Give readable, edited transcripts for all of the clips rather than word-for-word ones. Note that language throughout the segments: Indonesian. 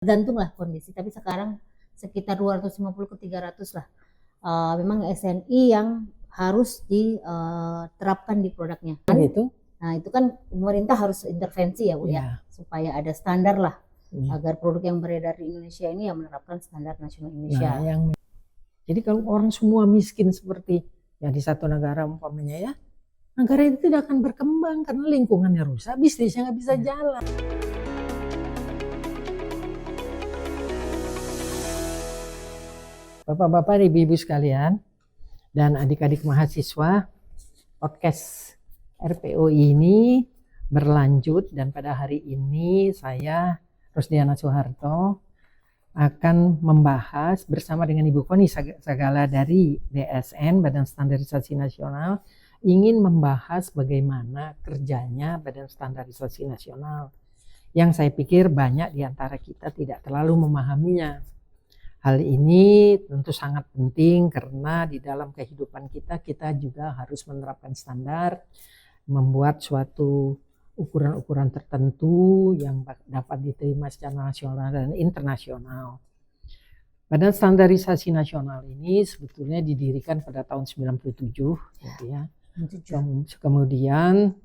Tergantung lah kondisi, tapi sekarang sekitar 250 ke 300 lah. Memang SNI yang harus diterapkan di produknya. Gitu. Nah itu kan pemerintah harus intervensi ya Bu ya, supaya ada standar lah agar produk yang beredar di Indonesia ini yang menerapkan standar nasional Indonesia. Nah, jadi kalau orang semua miskin seperti ya di satu negara umpamanya ya, negara itu tidak akan berkembang karena lingkungannya rusak, bisnisnya nggak bisa jalan. Bapak-bapak, ibu-ibu sekalian, dan adik-adik mahasiswa, podcast RPO ini berlanjut dan pada hari ini saya, Rosdiana Soeharto, akan membahas bersama dengan Ibu Koni Sagala dari BSN, Badan Standarisasi Nasional, ingin membahas bagaimana kerjanya Badan Standarisasi Nasional, yang saya pikir banyak di antara kita tidak terlalu memahaminya. Hal ini tentu sangat penting karena di dalam kehidupan kita juga harus menerapkan standar, membuat suatu ukuran-ukuran tertentu yang dapat diterima secara nasional dan internasional. Badan Standarisasi Nasional ini sebetulnya didirikan pada tahun 97, gitu ya. Kemudian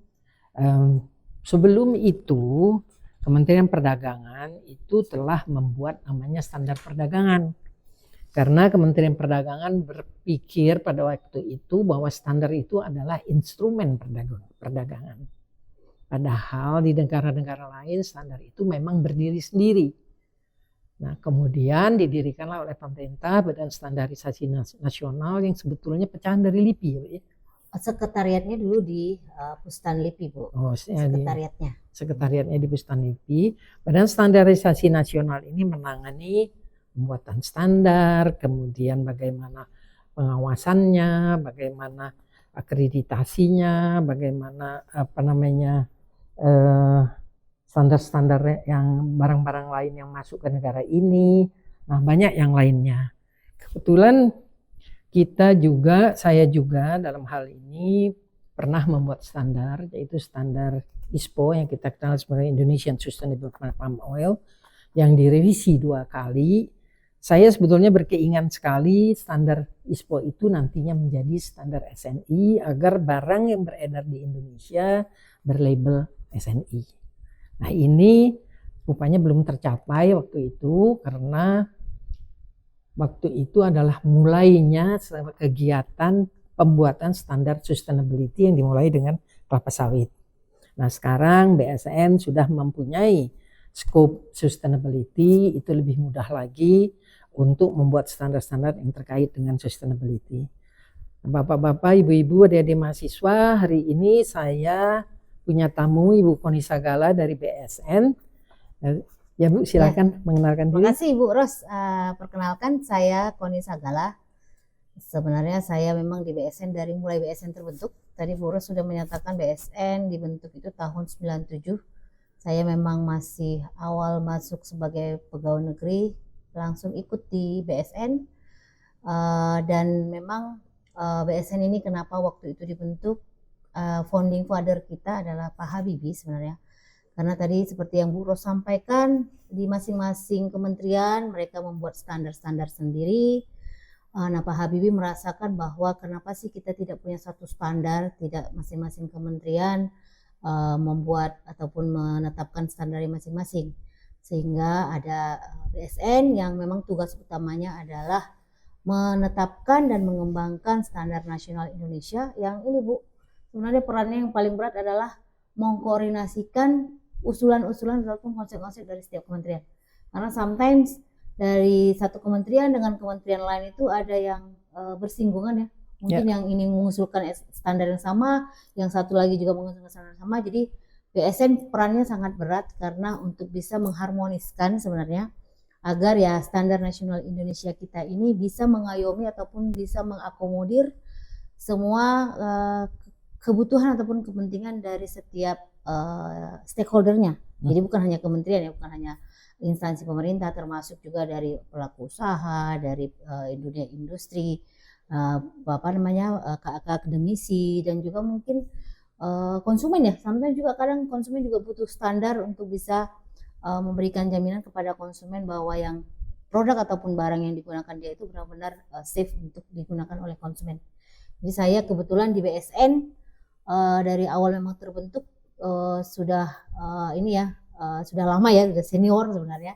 sebelum itu Kementerian Perdagangan itu telah membuat namanya standar perdagangan. Karena Kementerian Perdagangan berpikir pada waktu itu bahwa standar itu adalah instrumen perdagangan. Padahal di negara-negara lain standar itu memang berdiri sendiri. Nah, kemudian didirikanlah oleh pemerintah Badan Standarisasi Nasional yang sebetulnya pecahan dari LIPI, ya. Sekretariatnya dulu di Pustan LIPI, Bu. Sekretariatnya di Pustan LIPI. Badan Standarisasi Nasional ini menangani pembuatan standar, kemudian bagaimana pengawasannya, bagaimana akreditasinya, bagaimana standar-standar yang barang-barang lain yang masuk ke negara ini. Nah, banyak yang lainnya. Kebetulan saya juga dalam hal ini pernah membuat standar, yaitu standar ISPO yang kita kenal sebagai Indonesian Sustainable Palm Oil, yang direvisi 2 kali. Saya sebetulnya berkeinginan sekali standar ISPO itu nantinya menjadi standar SNI agar barang yang beredar di Indonesia berlabel SNI. Nah, ini rupanya belum tercapai waktu itu karena waktu itu adalah mulainya kegiatan pembuatan standar sustainability yang dimulai dengan kelapa sawit. Nah, sekarang BSN sudah mempunyai scope sustainability, itu lebih mudah lagi untuk membuat standar-standar yang terkait dengan sustainability. Bapak-bapak, ibu-ibu, adik-adik mahasiswa, hari ini saya punya tamu Ibu Koni Sagala dari BSN. Ya Bu, silakan mengenalkan diri. Terima kasih Ibu Ros. Perkenalkan, saya Koni Sagala. Sebenarnya saya memang di BSN dari mulai BSN terbentuk. Tadi Bu Ros sudah menyatakan BSN dibentuk itu tahun 97. Saya memang masih awal masuk sebagai pegawai negeri, langsung ikut di BSN. Dan memang BSN ini kenapa waktu itu dibentuk, founding father kita adalah Pak Habibie sebenarnya. Karena tadi seperti yang Bu Ros sampaikan, di masing-masing kementerian mereka membuat standar-standar sendiri. Nah, Pak Habibie merasakan bahwa kenapa sih kita tidak punya satu standar, tidak masing-masing kementerian membuat ataupun menetapkan standarnya masing-masing. Sehingga ada BSN yang memang tugas utamanya adalah menetapkan dan mengembangkan standar nasional Indonesia. Yang ini Bu, sebenarnya perannya yang paling berat adalah mengkoordinasikan usulan-usulan ataupun konsep-konsep dari setiap kementerian. Karena sometimes dari satu kementerian dengan kementerian lain itu ada yang bersinggungan ya. Mungkin yang ini mengusulkan standar yang sama, yang satu lagi juga mengusulkan standar yang sama. Jadi BSN perannya sangat berat karena untuk bisa mengharmoniskan sebenarnya agar ya standar nasional Indonesia kita ini bisa mengayomi ataupun bisa mengakomodir semua kebutuhan ataupun kepentingan dari setiap stakeholdernya. Jadi bukan hanya kementerian ya, bukan hanya instansi pemerintah, termasuk juga dari pelaku usaha, dari dunia industri, akademisi, dan juga mungkin konsumen ya. Sampai juga kadang konsumen juga butuh standar untuk bisa memberikan jaminan kepada konsumen bahwa yang produk ataupun barang yang digunakan dia itu benar-benar safe untuk digunakan oleh konsumen. Jadi saya kebetulan di BSN dari awal memang terbentuk sudah sudah lama ya, sudah senior sebenarnya.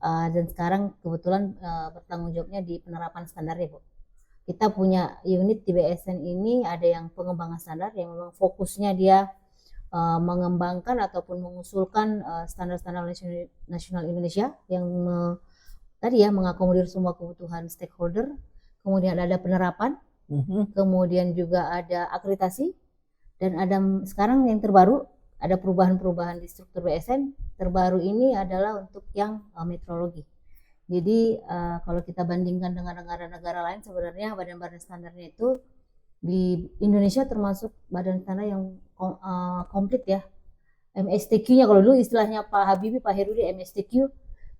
Dan sekarang kebetulan bertanggung jawabnya di penerapan standar ya Bu. Kita punya unit di BSN ini ada yang pengembangan standar yang memang fokusnya dia mengembangkan ataupun mengusulkan standar-standar nasional Indonesia yang tadi ya mengakomodir semua kebutuhan stakeholder. Kemudian ada penerapan, kemudian juga ada akreditasi, dan ada sekarang yang terbaru ada perubahan-perubahan di struktur BSN. Terbaru ini adalah untuk yang metrologi. Jadi kalau kita bandingkan dengan negara-negara lain, sebenarnya badan-badan standarnya itu di Indonesia termasuk badan standar yang komplit ya. MSTQ-nya kalau dulu istilahnya Pak Habibie, Pak Herudi, MSTQ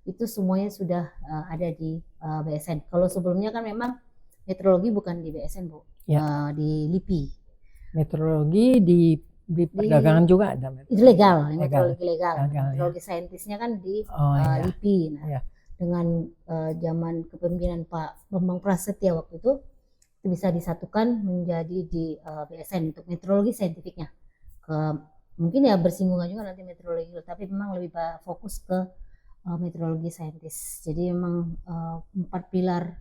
itu semuanya sudah ada di BSN. Kalau sebelumnya kan memang metrologi bukan di BSN Bu, di LIPI. Metrologi di perdagangan juga ada. Itu legal. Metrologi ya. saintisnya kan di LIPI. Nah, ya. dengan zaman kepemimpinan Pak Bambang Prasetya waktu itu bisa disatukan menjadi di BSN untuk metrologi saintifiknya. Mungkin ya bersinggungan juga nanti metrologi, tapi memang lebih fokus ke metrologi saintis. Jadi memang 4 pilar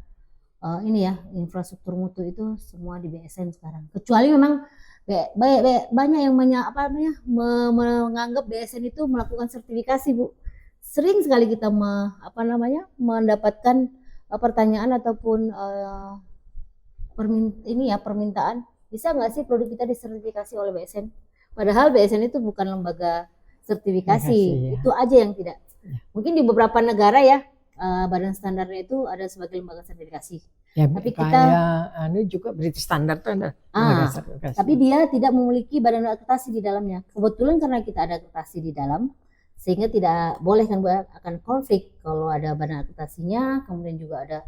ini ya infrastruktur mutu itu semua di BSN sekarang. Kecuali memang banyak yang menganggap BSN itu melakukan sertifikasi Bu. Sering sekali kita mendapatkan pertanyaan ataupun permintaan, bisa nggak sih produk kita disertifikasi oleh BSN? Padahal BSN itu bukan lembaga sertifikasi, itu aja yang tidak. Mungkin di beberapa negara ya badan standarnya itu ada sebagai lembaga sertifikasi. Ya, tapi kita juga British Standard itu ada sertifikasi. Tapi dia tidak memiliki badan akreditasi di dalamnya. Kebetulan karena kita ada akreditasi di dalam, sehingga tidak boleh kan akan konflik kalau ada badan akreditasinya, kemudian juga ada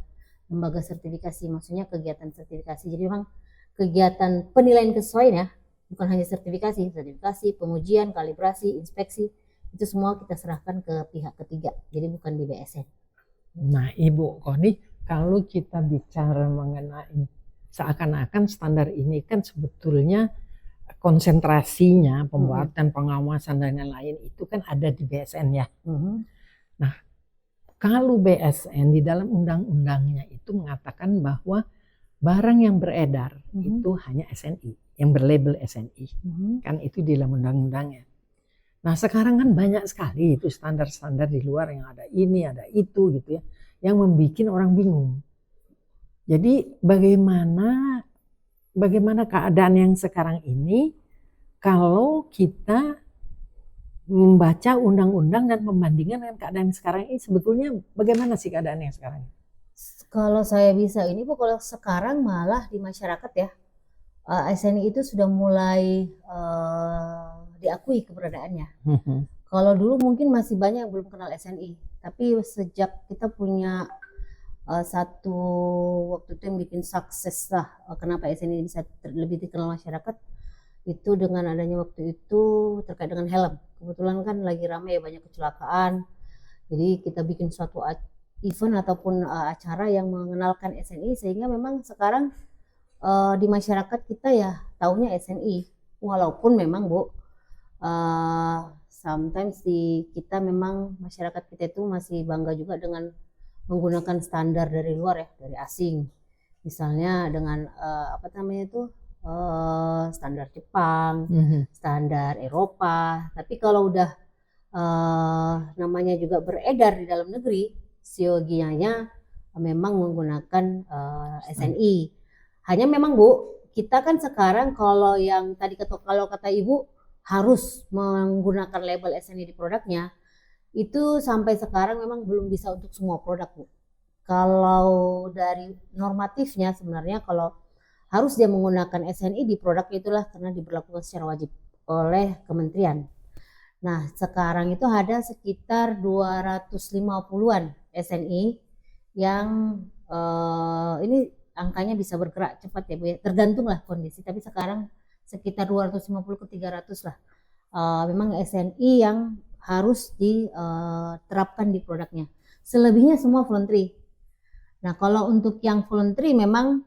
lembaga sertifikasi, maksudnya kegiatan sertifikasi. Jadi memang kegiatan penilaian kesesuaian ya, bukan hanya sertifikasi, pengujian, kalibrasi, inspeksi, itu semua kita serahkan ke pihak ketiga, jadi bukan di BSN. Nah Ibu Koni, kalau kita bicara mengenai seakan-akan standar ini kan sebetulnya konsentrasinya pembuatan, pengawasan dan lain-lain itu kan ada di BSN ya. Nah kalau BSN di dalam undang-undangnya itu mengatakan bahwa barang yang beredar itu hanya SNI, yang berlabel SNI, kan itu di dalam undang-undangnya. Nah sekarang kan banyak sekali itu standar-standar di luar yang ada ini, ada itu gitu ya, yang membuat orang bingung. Jadi bagaimana keadaan yang sekarang ini kalau kita membaca undang-undang dan membandingkan dengan keadaan yang sekarang ini, sebetulnya bagaimana sih keadaan yang sekarang? Kalau saya bisa ini Bu, kalau sekarang malah di masyarakat ya, SNI itu sudah mulai diakui keberadaannya. Kalau dulu mungkin masih banyak yang belum kenal SNI, tapi sejak kita punya satu waktu itu yang bikin sukses lah kenapa SNI bisa lebih dikenal masyarakat, itu dengan adanya waktu itu terkait dengan helm. Kebetulan kan lagi ramai ya banyak kecelakaan, jadi kita bikin suatu event ataupun acara yang mengenalkan SNI, sehingga memang sekarang di masyarakat kita ya taunya SNI, walaupun memang Bu sometimes di kita memang masyarakat kita itu masih bangga juga dengan menggunakan standar dari luar ya, dari asing, misalnya dengan standar Jepang, standar Eropa. Tapi kalau udah namanya juga beredar di dalam negeri, siogianya memang menggunakan SNI. Hanya memang Bu, kita kan sekarang kalau yang tadi kalau kata Ibu harus menggunakan label SNI di produknya, itu sampai sekarang memang belum bisa untuk semua produk Bu. Kalau dari normatifnya sebenarnya kalau harus dia menggunakan SNI di produk itulah karena diberlakukan secara wajib oleh kementerian. Nah sekarang itu ada sekitar 250-an SNI yang ini angkanya bisa bergerak cepat ya Bu ya, tergantung lah kondisi, tapi sekarang sekitar 250 ke 300 lah memang SNI yang harus diterapkan di produknya. Selebihnya semua voluntary. Nah, kalau untuk yang voluntary memang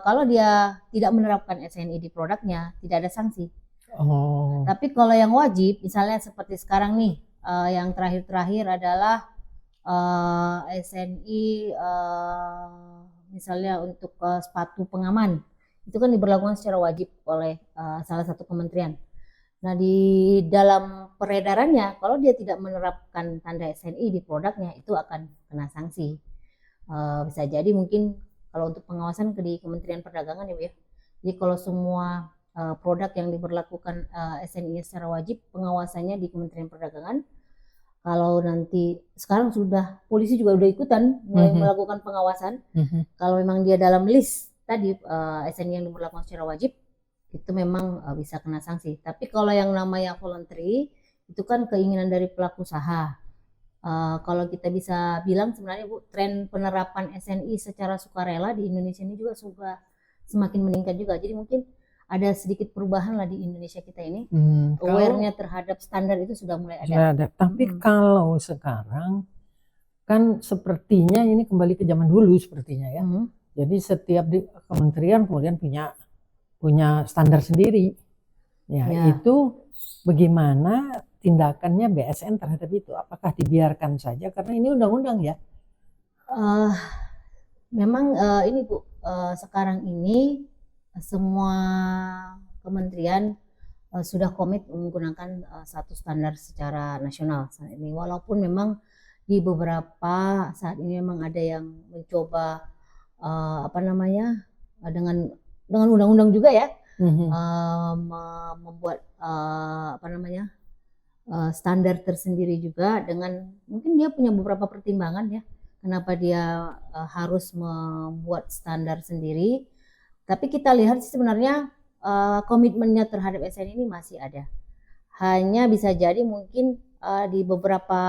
kalau dia tidak menerapkan SNI di produknya tidak ada sanksi. Oh. Tapi kalau yang wajib, misalnya seperti sekarang nih, yang terakhir-terakhir adalah SNI misalnya untuk sepatu pengaman, itu kan diberlakukan secara wajib oleh salah satu kementerian. Nah, di dalam peredarannya, kalau dia tidak menerapkan tanda SNI di produknya, itu akan kena sanksi. Bisa jadi mungkin kalau untuk pengawasan di Kementerian Perdagangan ya Bu ya. Jadi kalau semua produk yang diberlakukan SNI secara wajib, pengawasannya di Kementerian Perdagangan. Kalau nanti sekarang sudah polisi juga udah ikutan mulai melakukan pengawasan. Kalau memang dia dalam list tadi SNI yang diberlakukan secara wajib, itu memang bisa kena sanksi. Tapi kalau yang namanya voluntary itu kan keinginan dari pelaku usaha. Kalau kita bisa bilang sebenarnya Bu, tren penerapan SNI secara sukarela di Indonesia ini juga sudah semakin meningkat juga. Jadi mungkin ada sedikit perubahan lah di Indonesia kita ini. Aware-nya terhadap standar itu sudah mulai ada. Tapi kalau sekarang kan sepertinya ini kembali ke zaman dulu sepertinya ya. Jadi setiap kementerian kemudian punya standar sendiri. Ya. Itu bagaimana tindakannya BSN terhadap itu? Apakah dibiarkan saja karena ini undang-undang ya? Memang ini Bu, sekarang ini semua kementerian sudah komit menggunakan satu standar secara nasional saat ini. Walaupun memang di beberapa saat ini memang ada yang mencoba dengan undang-undang juga ya, membuat standar tersendiri juga dengan mungkin dia punya beberapa pertimbangan ya, kenapa dia harus membuat standar sendiri. Tapi kita lihat sebenarnya komitmennya terhadap SNI ini masih ada. Hanya bisa jadi mungkin di beberapa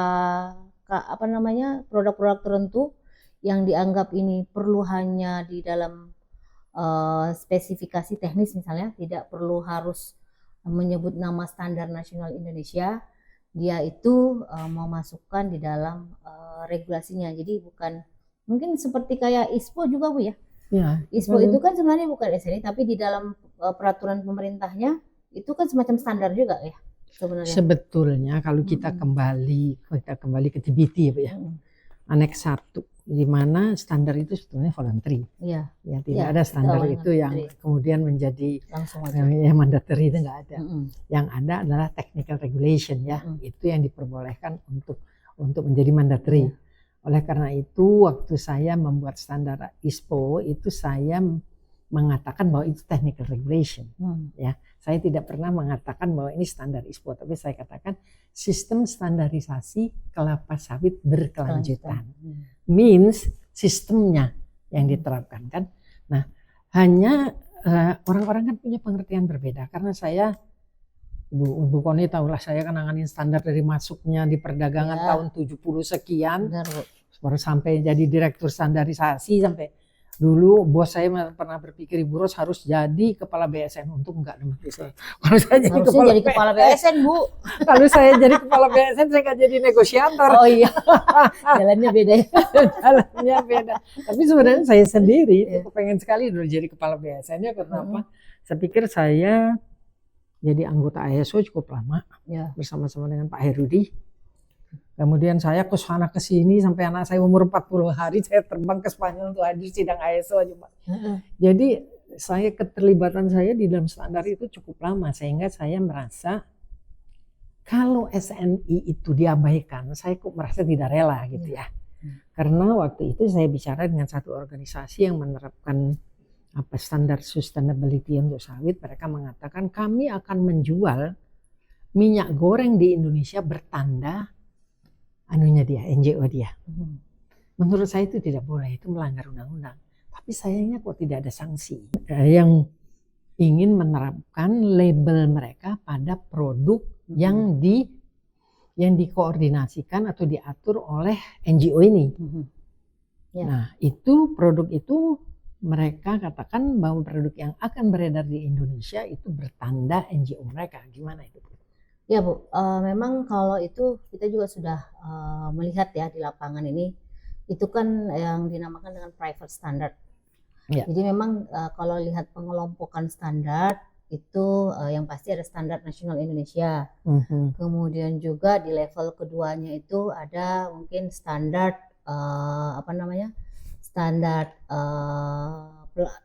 produk-produk tertentu yang dianggap ini perlu hanya di dalam spesifikasi teknis misalnya, tidak perlu harus menyebut nama standar nasional Indonesia, dia itu mau masukkan di dalam regulasinya. Jadi bukan mungkin seperti kayak ISPO juga Bu ya. Ya, ISPO itu kan sebenarnya bukan SNI, tapi di dalam peraturan pemerintahnya itu kan semacam standar juga ya sebenarnya. Sebetulnya kalau kita kembali ke TBT ya Bu ya, Aneks 1 di mana standar itu sebetulnya voluntary. Ya, tidak ada standar itu yang kemudian menjadi mandatory, itu nggak ada. Yang ada adalah technical regulation ya, itu yang diperbolehkan untuk menjadi mandatory. Oleh karena itu waktu saya membuat standar ISPO itu saya mengatakan bahwa itu technical regulation. Ya, saya tidak pernah mengatakan bahwa ini standar ISPO, tapi saya katakan sistem standarisasi kelapa sawit berkelanjutan. Means sistemnya yang diterapkan kan. Nah, hanya orang-orang kan punya pengertian berbeda karena saya Bu Koni tahulah saya kan nanganin standar dari masuknya di perdagangan tahun 70 sekian. Baru sampai jadi direktur standarisasi, sampai dulu bos saya pernah berpikir Ibu Ros harus jadi kepala BSN. Untuk enggak saya. Kalau saya jadi kepala BSN Bu. Kalau saya jadi kepala BSN saya nggak jadi negosiator. Oh iya. Jalannya beda ya. Jalannya beda. Tapi sebenarnya saya sendiri pengen sekali dulu jadi kepala BSN-nya karena apa? Saya pikir saya jadi anggota ISO cukup lama bersama-sama dengan Pak Herudi. Kemudian saya ke sana ke sini sampai anak saya umur 40 hari saya terbang ke Spanyol untuk hadir sidang ISO aja Pak. Jadi keterlibatan saya di dalam standar itu cukup lama sehingga saya merasa kalau SNI itu diabaikan saya kok merasa tidak rela gitu ya. Karena waktu itu saya bicara dengan satu organisasi yang menerapkan standar sustainability untuk sawit. Mereka mengatakan kami akan menjual minyak goreng di Indonesia bertanda NGO dia. Menurut saya itu tidak boleh, itu melanggar undang-undang. Tapi sayangnya kok tidak ada sanksi. Yang ingin menerapkan label mereka pada produk yang dikoordinasikan atau diatur oleh NGO ini. Nah, itu produk itu mereka katakan bahwa produk yang akan beredar di Indonesia itu bertanda NGO mereka. Gimana itu? Ya Bu, memang kalau itu kita juga sudah melihat ya di lapangan ini, itu kan yang dinamakan dengan private standard. Ya. Jadi memang kalau lihat pengelompokan standar itu yang pasti ada standar nasional Indonesia. Kemudian juga di level keduanya itu ada mungkin standar apa namanya standar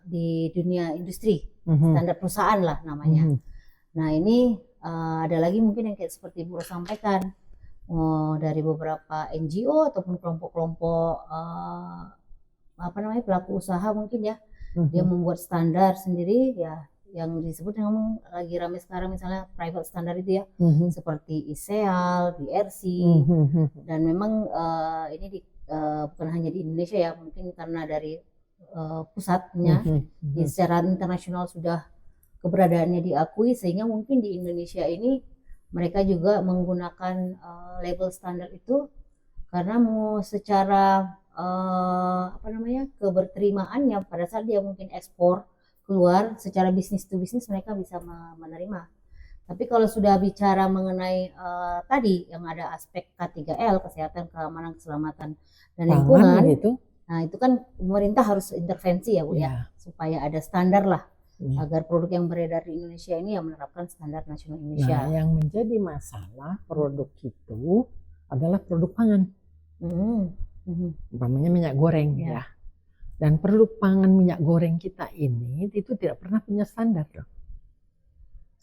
di dunia industri, standar perusahaan lah namanya. Nah ini ada lagi mungkin yang kayak seperti Bu sampaikan dari beberapa NGO ataupun kelompok-kelompok apa namanya pelaku usaha mungkin ya, dia membuat standar sendiri ya, yang disebut yang lagi ramai sekarang misalnya private standard itu ya, seperti ISEAL, BRC, dan memang ini bukan hanya di Indonesia ya, mungkin karena dari pusatnya secara internasional sudah keberadaannya diakui, sehingga mungkin di Indonesia ini mereka juga menggunakan label standar itu karena mau secara apa namanya keberterimaannya pada saat dia mungkin ekspor keluar secara bisnis to bisnis mereka bisa menerima. Tapi kalau sudah bicara mengenai tadi yang ada aspek K3L, kesehatan, keamanan, keselamatan, dan lingkungan, gitu. Nah itu kan pemerintah harus intervensi ya Bu ya, supaya ada standar lah agar produk yang beredar di Indonesia ini yang menerapkan standar nasional Indonesia. Nah, yang menjadi masalah produk itu adalah produk pangan. Umpamanya minyak goreng ya. Dan produk pangan minyak goreng kita ini itu tidak pernah punya standar loh.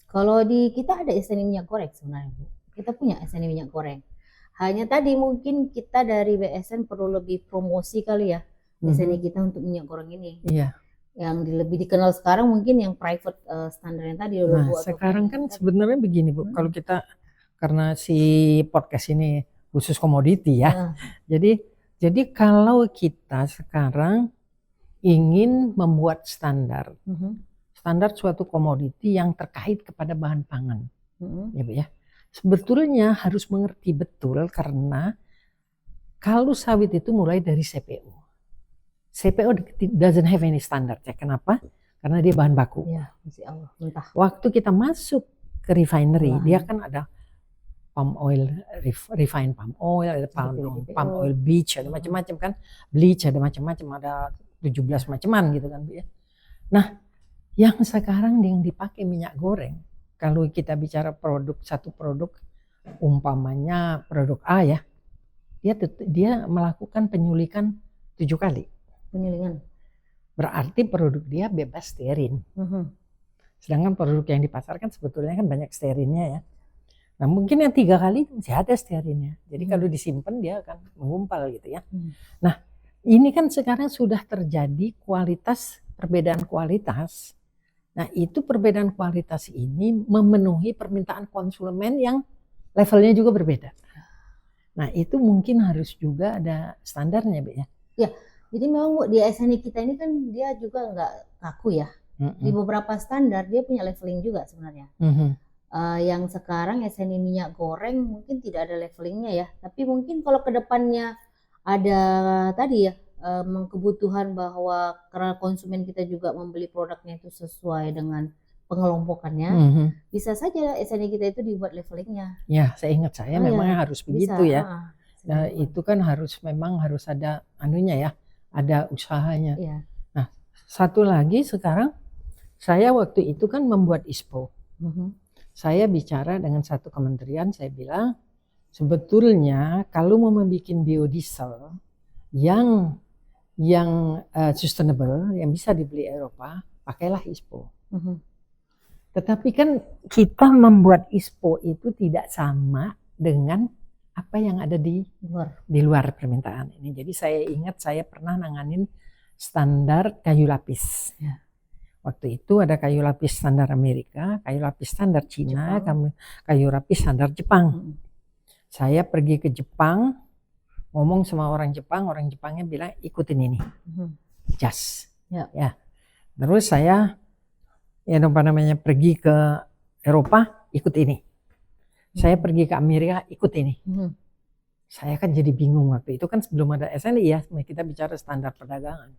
Kalau di kita ada SNI minyak goreng sebenarnya Bu. Kita punya SNI minyak goreng. Hanya tadi mungkin kita dari BSN perlu lebih promosi kali ya SNI kita untuk minyak goreng ini. Iya. Yang lebih dikenal sekarang mungkin yang private standarnya tadi. Nah sekarang kan sebenarnya begini Bu, kalau kita karena si podcast ini khusus komoditi ya, jadi kalau kita sekarang ingin membuat standar suatu komoditi yang terkait kepada bahan pangan, ya Bu ya, sebetulnya harus mengerti betul karena kalau sawit itu mulai dari CPO. CPO doesn't have any standard ya. Kenapa? Karena dia bahan baku. Ya, Allah, mentah. Waktu kita masuk ke refinery, dia kan ada palm oil, refined palm oil, ada palm oil bleach, ada macam-macam kan. Bleach ada macam-macam, ada 17 macaman gitu kan. Nah, yang sekarang yang dipakai minyak goreng, kalau kita bicara satu produk, umpamanya produk A ya, dia melakukan penyulikan 7 kali. Penyulingan. Berarti produk dia bebas stearin. Sedangkan produk yang dipasarkan sebetulnya kan banyak stearinnya ya. Nah mungkin yang 3 kali masih ada stearinnya. Jadi kalau disimpan dia akan mengumpal gitu ya. Nah ini kan sekarang sudah terjadi perbedaan kualitas. Nah itu perbedaan kualitas ini memenuhi permintaan konsumen yang levelnya juga berbeda. Nah itu mungkin harus juga ada standarnya Bu ya. Ya. Jadi memang Bu, di SNI kita ini kan dia juga nggak kaku ya. Di beberapa standar dia punya leveling juga sebenarnya. Yang sekarang SNI minyak goreng mungkin tidak ada levelingnya ya. Tapi mungkin kalau kedepannya ada tadi ya kebutuhan bahwa karena konsumen kita juga membeli produknya itu sesuai dengan pengelompokannya, bisa saja SNI kita itu dibuat levelingnya. Ya, seingat saya memang harus begitu ya. Nah, itu kan memang harus ada anunya ya. Ada usahanya. Nah, satu lagi sekarang saya waktu itu kan membuat ISPO. Saya bicara dengan satu kementerian, saya bilang sebetulnya kalau mau membuat biodiesel yang sustainable, yang bisa dibeli Eropa, pakailah ISPO. Tetapi kan kita membuat ISPO itu tidak sama dengan apa yang ada di luar permintaan ini. Jadi saya ingat saya pernah nanganin standar kayu lapis. Ya. Waktu itu ada kayu lapis standar Amerika, kayu lapis standar Cina, kayu lapis standar Jepang. Saya pergi ke Jepang, ngomong sama orang Jepangnya bilang ikutin ini, just. Ya. Terus saya pergi ke Eropa, ikut ini. Saya pergi ke Amerika ikut ini. Saya kan jadi bingung waktu itu kan sebelum ada SNI ya, kita bicara standar perdagangan.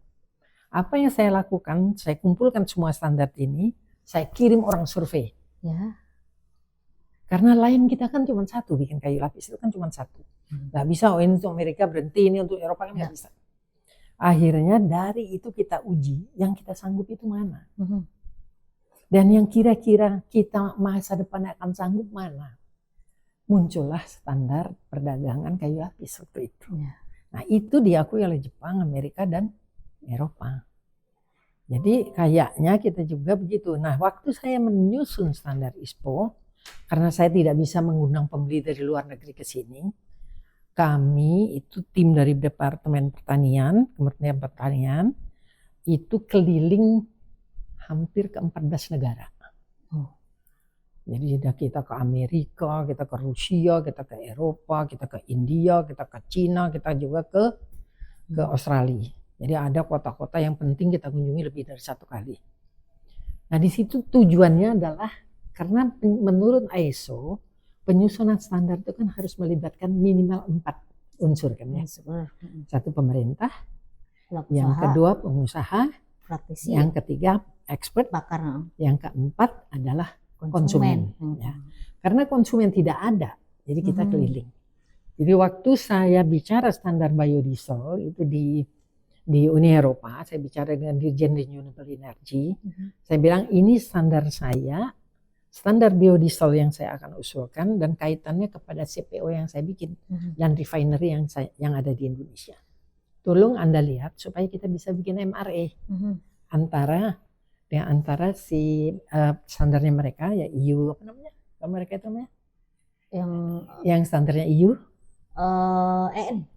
Apa yang saya lakukan, saya kumpulkan semua standar ini, saya kirim orang survei. Ya. Karena lain kita kan cuma satu, bikin kayu lapis itu kan cuma satu. Nggak bisa, oh ini untuk Amerika berhenti, ini untuk Eropa kan nggak bisa. Akhirnya dari itu kita uji, yang kita sanggup itu mana. Dan yang kira-kira kita masa depan akan sanggup mana. Muncullah standar perdagangan kayu lapis waktu itu. Nah itu diakui oleh Jepang, Amerika, dan Eropa. Jadi kayaknya kita juga begitu. Nah waktu saya menyusun standar ISPO, karena saya tidak bisa mengundang pembeli dari luar negeri ke sini, kami itu tim dari Departemen Pertanian, Kementerian Pertanian, itu keliling hampir ke 14 negara. Jadi kita ke Amerika, kita ke Rusia, kita ke Eropa, kita ke India, kita ke Cina, kita juga ke Australia. Jadi ada kota-kota yang penting kita kunjungi lebih dari satu kali. Nah di situ tujuannya adalah karena menurut ISO penyusunan standar itu kan harus melibatkan minimal 4 unsur kan ya. Satu pemerintah, yang kedua pengusaha, praktisi, yang ketiga expert, pakar, yang keempat adalah konsumen. Ya. Karena konsumen tidak ada, jadi kita keliling. Jadi waktu saya bicara standar biodiesel itu di Uni Eropa, saya bicara dengan Dirjen Renewable Energy, saya bilang ini standar saya, standar biodiesel yang saya akan usulkan dan kaitannya kepada CPO yang saya bikin dan refinery yang ada di Indonesia. Tolong Anda lihat supaya kita bisa bikin MRE antara si standarnya mereka ya EU apa namanya? Kalau mereka itu namanya? Yang standarnya EU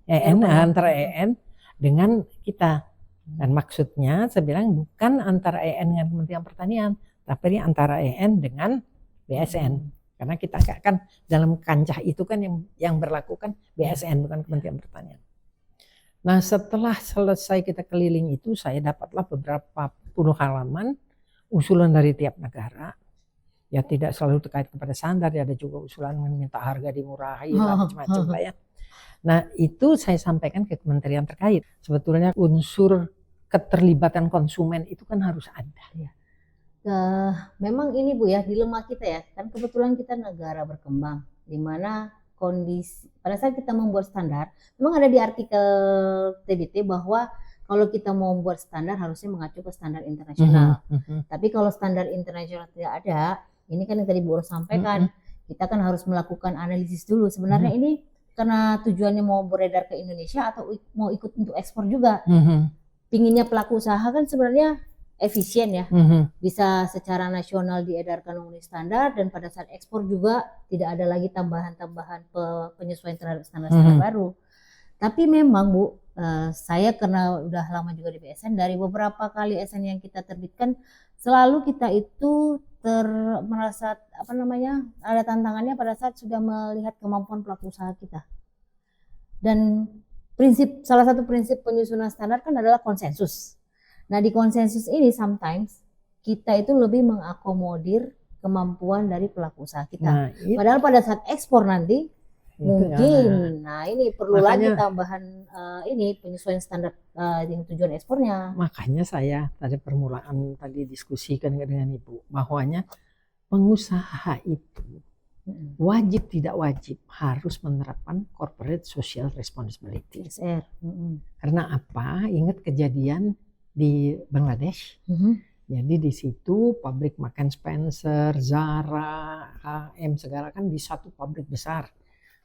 EN antara EN dengan kita. Dan maksudnya saya bilang bukan antara EN dengan Kementerian Pertanian, tapi antara EN dengan BSN. Karena kita kan dalam kancah itu kan yang berlaku kan BSN bukan Kementerian Pertanian. Nah setelah selesai kita keliling itu saya dapatlah beberapa puluh halaman usulan dari tiap negara. Ya tidak selalu terkait kepada standar, ya ada juga usulan meminta harga dimurahi macam-macam lah ya. Nah itu saya sampaikan ke kementerian terkait. Sebetulnya unsur keterlibatan konsumen itu kan harus ada. Ya. Memang ini Bu ya dilema kita ya. Kan kebetulan kita negara berkembang di mana kondisi pada saat kita membuat standar, memang ada di artikel TBT bahwa kalau kita mau membuat standar harusnya mengacu ke standar internasional. Tapi kalau standar internasional tidak ada, ini kan yang tadi Bu Ros sampaikan, kita kan harus melakukan analisis dulu. Sebenarnya ini karena tujuannya mau beredar ke Indonesia atau mau ikut untuk ekspor juga. Pinginnya pelaku usaha kan sebenarnya efisien ya, bisa secara nasional diedarkan memenuhi standar dan pada saat ekspor juga tidak ada lagi tambahan-tambahan penyesuaian terhadap standar-standar baru. Tapi memang Bu, saya karena udah lama juga di BSN, dari beberapa kali SN yang kita terbitkan selalu kita itu merasa ada tantangannya pada saat sudah melihat kemampuan pelaku usaha kita. Dan salah satu prinsip penyusunan standar kan adalah konsensus. Nah di konsensus ini sometimes kita itu lebih mengakomodir kemampuan dari pelaku usaha kita. Nah, padahal pada saat ekspor nanti mungkin, nah ini perlu lagi tambahan penyesuaian standar dengan tujuan ekspornya. Makanya saya tadi permulaan tadi diskusikan dengan Ibu bahwanya pengusaha itu wajib tidak wajib harus menerapkan corporate social responsibility. Karena apa? Ingat kejadian di Bangladesh. Jadi di situ pabrik Marks and Spencer, Zara, H&M segala kan di satu pabrik besar.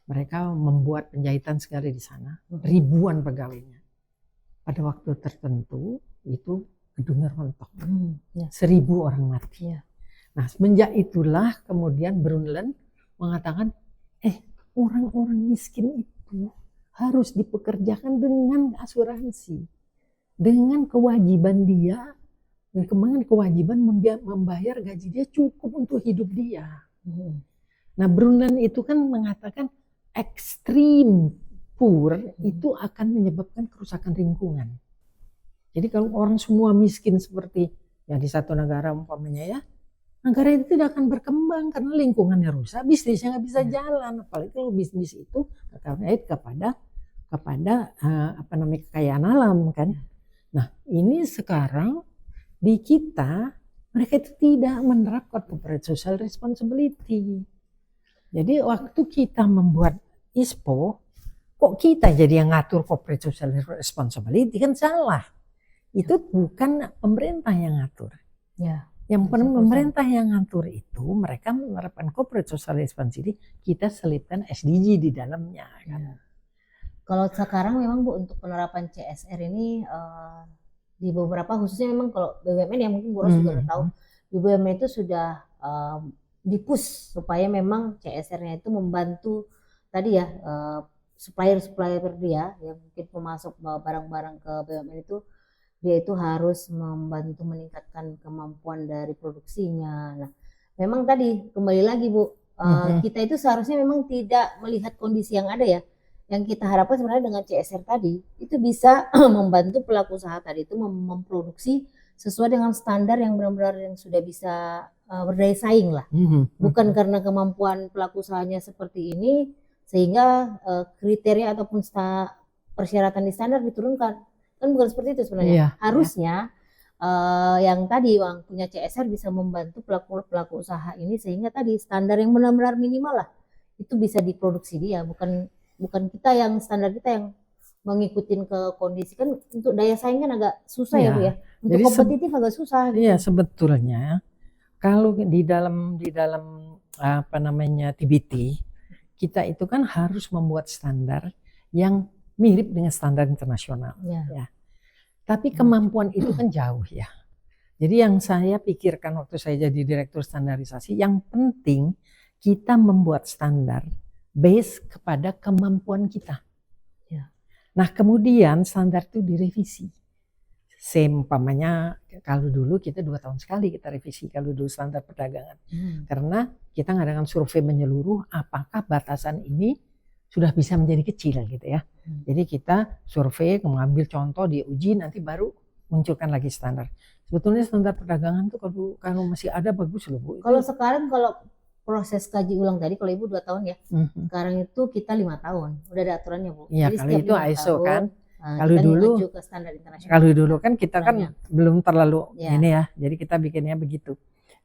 Mereka membuat penjahitan segala di sana, ribuan pegawainya. Pada waktu tertentu itu gedungnya rontok, 1.000 orang mati. Nah semenjak itulah kemudian Brundtland mengatakan, orang-orang miskin itu harus dipekerjakan dengan asuransi, dengan kewajiban dia, dengan kewajiban membayar gaji dia cukup untuk hidup dia. Nah Brundtland itu kan mengatakan ekstrim poor itu akan menyebabkan kerusakan lingkungan. Jadi kalau orang semua miskin seperti ya di satu negara umpamanya ya, negara itu tidak akan berkembang karena lingkungannya rusak, bisnisnya nggak bisa jalan. Apalagi kalau bisnis itu terkait kepada kekayaan alam kan. Nah ini sekarang di kita mereka itu tidak menerapkan corporate social responsibility. Jadi waktu kita membuat ISPO, kok kita jadi yang ngatur corporate social responsibility, kan salah. Itu bukan pemerintah yang ngatur. Ya. Yang pemerintah yang ngatur itu mereka menerapkan corporate social responsibility, kita selipkan SDG di dalamnya. Kan? Kalau sekarang memang Bu untuk penerapan CSR ini di beberapa khususnya memang kalau BUMN yang mungkin Bu Ros juga udah tahu, di BUMN itu sudah dipush supaya memang CSR-nya itu membantu tadi ya supplier-supplier dia yang mungkin pemasok barang-barang ke BUMN itu dia itu harus membantu meningkatkan kemampuan dari produksinya. Nah, memang tadi kembali lagi Bu, kita itu seharusnya memang tidak melihat kondisi yang ada ya. Yang kita harapkan sebenarnya dengan CSR tadi itu bisa membantu pelaku usaha tadi itu memproduksi sesuai dengan standar yang benar-benar yang sudah bisa berdaya saing lah. Bukan karena kemampuan pelaku usahanya seperti ini sehingga kriteria ataupun persyaratan di standar diturunkan. Kan bukan seperti itu sebenarnya. Iya, harusnya yang tadi yang punya CSR bisa membantu pelaku usaha ini sehingga tadi standar yang benar-benar minimal lah itu bisa diproduksi dia, bukan kita yang standar kita yang mengikutin ke kondisi. Kan untuk daya saing kan agak susah ya Bu ya. Untuk jadi kompetitif agak susah gitu. Iya, sebetulnya kalau di dalam apa namanya TBT kita itu kan harus membuat standar yang mirip dengan standar internasional. Ya. Tapi kemampuan itu kan jauh ya. Jadi yang saya pikirkan waktu saya jadi direktur standarisasi, yang penting kita membuat standar base kepada kemampuan kita. Ya. Nah kemudian standar itu direvisi. Seumpamanya kalau dulu kita 2 tahun sekali kita revisi kalau dulu standar perdagangan. Karena kita ngadakan survei menyeluruh apakah batasan ini sudah bisa menjadi kecil gitu ya. Jadi kita survei, mengambil contoh, diuji, nanti baru munculkan lagi standar. Sebetulnya standar perdagangan tuh kalau masih ada bagus loh Bu. Kalau sekarang kalau proses kaji ulang tadi kalau Ibu 2 tahun ya. Sekarang itu kita 5 tahun. Udah ada aturannya Bu. Iya, jadi kalau itu ISO tahun, kan. Kalau dulu kan kita kan belum terlalu ini ya. Jadi kita bikinnya begitu.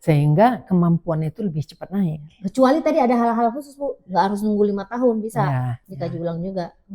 Sehingga kemampuan itu lebih cepat naik. Kecuali tadi ada hal-hal khusus Bu, nggak harus nunggu 5 tahun, bisa dikaji ulang juga.